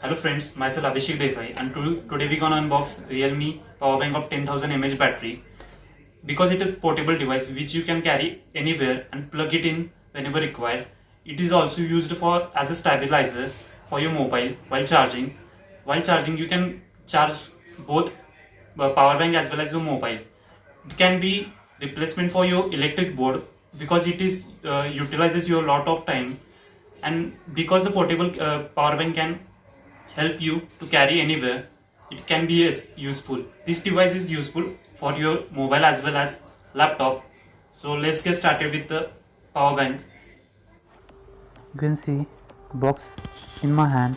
Hello friends, myself Abhishek Desai and today we gonna unbox Realme power bank of 10,000 mAh battery. Because it is portable device which you can carry anywhere and plug it in whenever required. It is also used for as a stabilizer for your mobile while charging. While charging you can charge both power bank as well as your mobile. It can be replacement for your electric board because it is utilizes your lot of time, and because the portable power bank can help you to carry anywhere, it can be useful. This device is useful for your mobile as well as laptop. So let's get started with the power bank. You can see box in my hand.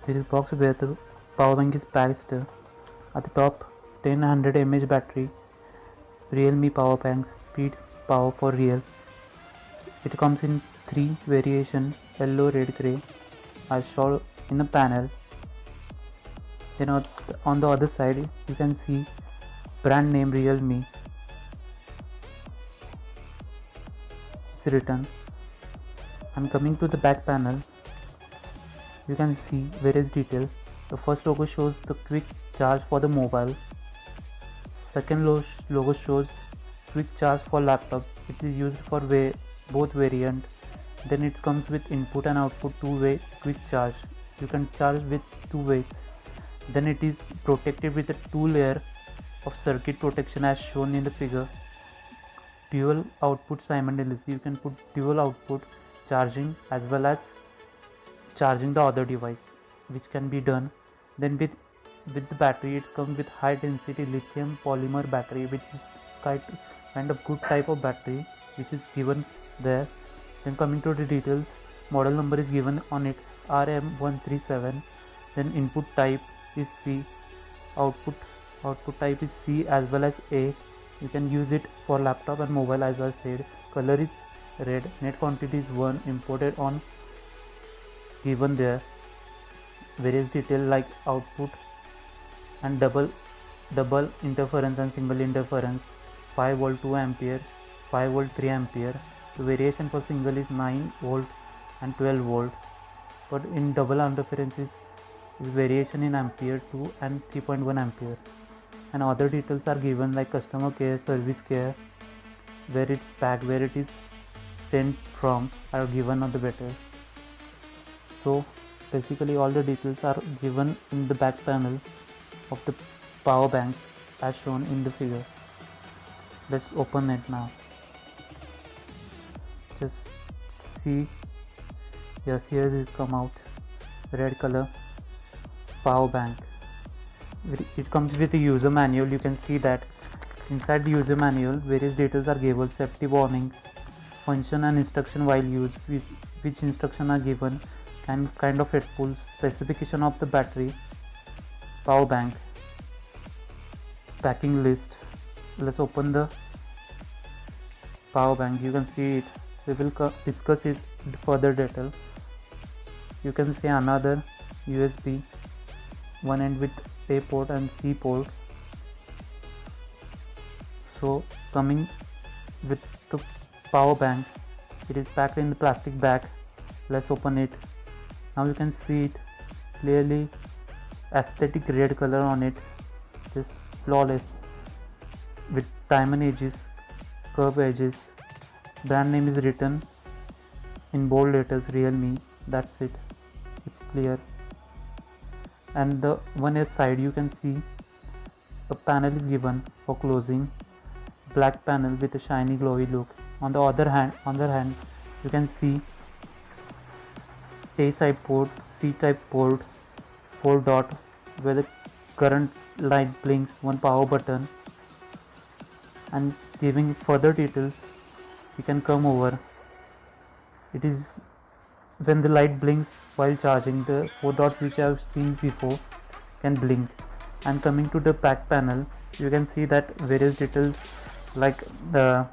This is box where the power bank is packed. At the top, 1000 mAh battery, Realme power bank, speed power for real. It comes in 3 variations: yellow, red, grey, as shown in the panel. Then on the other side, you can see brand name Realme. It's written. And coming to the back panel, you can see various details. The first logo shows the quick charge for the mobile. Second logo shows quick charge for laptop. It is used for both variant. Then it comes with input and output two-way quick charge. You can charge with two ways. Then it is protected with a two-layer of circuit protection as shown in the figure. Dual output simultaneously. You can put dual output charging as well as charging the other device, which can be done. Then with the battery, it comes with high density lithium polymer battery, which is kind of good type of battery, which is given there. Then coming to the details, model number is given on it, RM137. Then input type is C, output type is C as well as A. You can use it for laptop and mobile as I said. Color is red. Net quantity is 1, imported on given there. Various detail like output and double interference and single interference, 5 volt 2 ampere, 5 volt 3 ampere. The variation for single is 9 volt and 12 volt, but in double interference is variation in ampere 2 and 3.1 ampere. And other details are given like customer care, service care, where it's packed, where it is sent from are given on the better. So basically all the details are given in the back panel of the power bank as shown in the figure. Let's open it now. Just see, yes, here it is come out, red color power bank. It comes with a user manual. You can see that inside the user manual various details are given: safety warnings, function and instruction while use, which instruction are given, and kind of it pulls, specification of the battery, power bank, packing list. Let's open the power bank. You can see it. We will discuss it in further detail. You can see another USB, one end with A port and C port. So coming with the power bank, it is packed in the plastic bag. Let's open it. Now you can see it clearly, aesthetic red color on it, just flawless with diamond edges, curved edges. Brand name is written in bold letters, Realme. That's it, it's clear. And the one side you can see a panel is given for closing, black panel with a shiny glowy look. On the other hand you can see A side port, C type port, 4 dot where the current light blinks, one power button. And giving further details, you can come over. It is when the light blinks while charging, the 4 dots which I have seen before can blink. And coming to the back panel, you can see that various details like the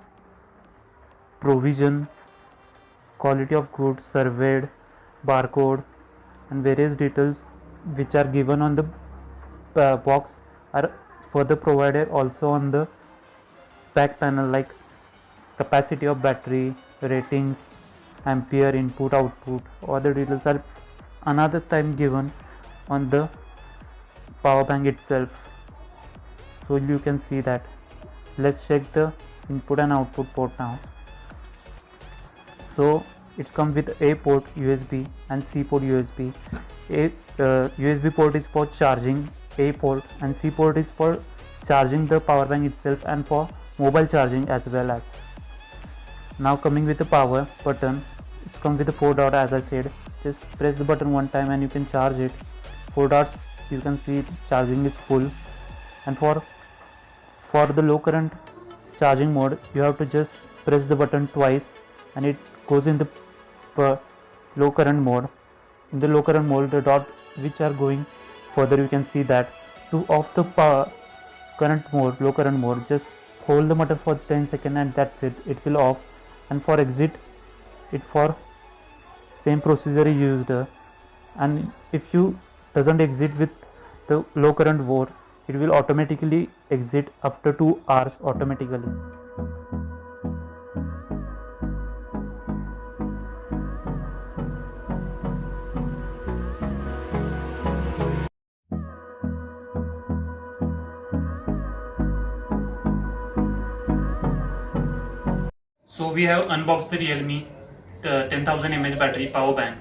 provision, quality of goods surveyed, barcode, and various details which are given on the box are further provided also on the back panel, like capacity of battery, ratings, ampere, input, output. Other details are another time given on the power bank itself. So you can see that. Let's check the input and output port now. So it's come with A port USB and C port USB. USB port is for charging A port, and C port is for charging the power bank itself and for mobile charging as well as. Now coming with the power button, it's come with the 4 dot as I said. Just press the button one time and you can charge it. 4 dots, you can see charging is full. And for the low current charging mode, you have to just press the button twice and it goes in the low current mode. In the low current mode, the dots which are going further, you can see that. To off the low current mode, just hold the button for 10 seconds and that's it, it will off. And for exit it, for same procedure is used, and if you doesn't exit with the low current mode, it will automatically exit after 2 hours automatically. So we have unboxed the Realme 10,000 mAh battery power bank.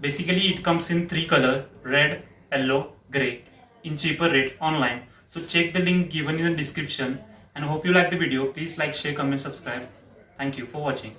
Basically it comes in 3 color, red, yellow, grey, in cheaper rate online. So check the link given in the description, and hope you like the video. Please like, share, comment, subscribe. Thank you for watching.